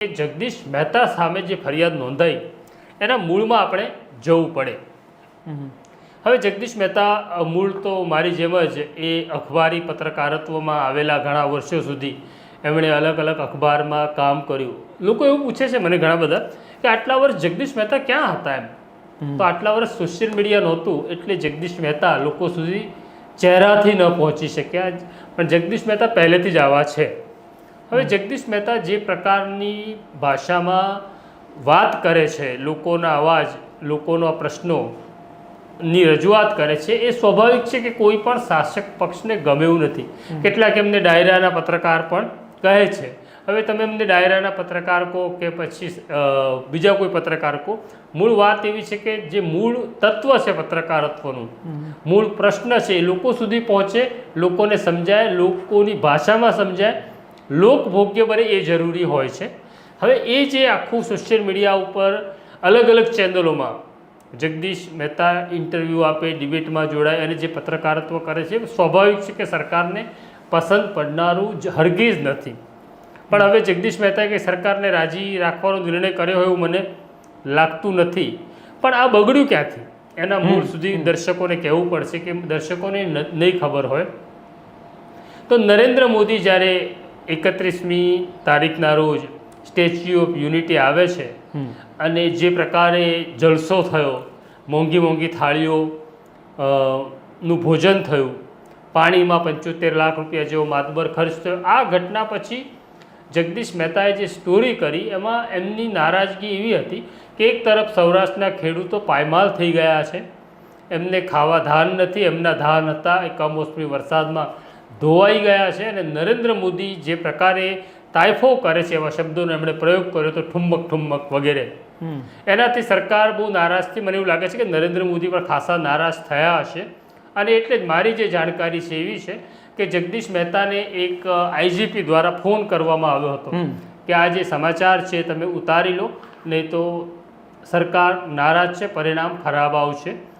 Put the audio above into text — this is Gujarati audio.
જગદીશ મહેતા સામે જે ફરિયાદ નોંધાઈ એના મૂળમાં આપણે જવું પડે। હવે જગદીશ મહેતા મૂળ તો મારી જેમ જ એ અખબારી પત્રકારત્વમાં આવેલા ઘણા વર્ષો સુધી એમણે અલગ અલગ અખબારમાં કામ કર્યું। લોકો એવું પૂછે છે મને ઘણા બધા કે આટલા વર્ષ જગદીશ મહેતા ક્યાં હતા એમ, તો આટલા વર્ષ સોશિયલ મીડિયા નહોતું એટલે જગદીશ મહેતા લોકો સુધી ચહેરાથી ન પહોંચી શક્યા, પણ જગદીશ મહેતા પહેલેથી જ આવા છે। હવે જગદીશ મહેતા જે પ્રકારની ભાષામાં વાત કરે છે, લોકોના અવાજ, લોકોના પ્રશ્નોની રજૂઆત કરે છે, એ સ્વાભાવિક છે કે કોઈ પણ શાસક પક્ષને ગમે એવું નથી। કેટલાક એમને ડાયરાના પત્રકાર પણ કહે છે। હવે તમે એમને ડાયરાના પત્રકાર કહો કે પછી બીજા કોઈ પત્રકાર કહો, મૂળ વાત એવી છે કે જે મૂળ તત્વ છે પત્રકારત્વનું, મૂળ પ્રશ્ન છે એ લોકો સુધી પહોંચે, લોકોને સમજાય, લોકોની ભાષામાં સમજાય, લોકભોગ્ય બને એ જરૂરી હોય છે। હવે એ જે આખું સોશિયલ મીડિયા ઉપર અલગ અલગ ચેનલોમાં જગદીશ મહેતા ઇન્ટરવ્યૂ આપે, ડિબેટમાં જોડાય અને જે પત્રકારત્વ કરે છે, સ્વાભાવિક છે કે સરકારને પસંદ પડનારું હરગીજ નથી। પણ હવે જગદીશ મહેતાએ કે સરકારને રાજી રાખવાનો નિર્ણય કર્યો હોય એવું મને લાગતું નથી। પણ આ બગડ્યું ક્યાંથી એના મૂળ સુધી દર્શકોને કહેવું પડશે કે દર્શકોને નહીં ખબર હોય તો નરેન્દ્ર મોદી જ્યારે 31મી તારીખના રોજ સ્ટેચ્યુ ઓફ યુનિટી આવે છે અને જે પ્રકારે જલસો થયો, મોંઘી મોંઘી થાળીઓ નું ભોજન થયું, પાણીમાં 75 લાખ રૂપિયા જેવો માતબર ખર્ચ થયો, આ ઘટના પછી જગદીશ મહેતાએ જે સ્ટોરી કરી એમાં એમની નારાજગી એવી હતી કે એક તરફ સૌરાષ્ટ્રના ખેડૂતો પાયમાલ થઈ ગયા છે, એમને ખાવા ધાન નથી, એમના ધાન હતા એ કમોસમી વરસાદમાં ધોવાઈ ગયા છે, અને નરેન્દ્ર મોદી જે પ્રકારે તાઇફો કરે છે એવા શબ્દોનો એમણે પ્રયોગ કર્યો તો ઠુમ્મક ઠુમ્મક વગેરે, એનાથી સરકાર બહુ નારાજથી મને એવું લાગે છે કે નરેન્દ્ર મોદી પણ ખાસા નારાજ થયા હશે। અને એટલે જ મારી જે જાણકારી છે એવી છે કે જગદીશ મહેતાને એક આઈજીપી દ્વારા ફોન કરવામાં આવ્યો હતો કે આ જે સમાચાર છે તમે ઉતારી લો, નહીં તો સરકાર નારાજ છે, પરિણામ ખરાબ આવશે।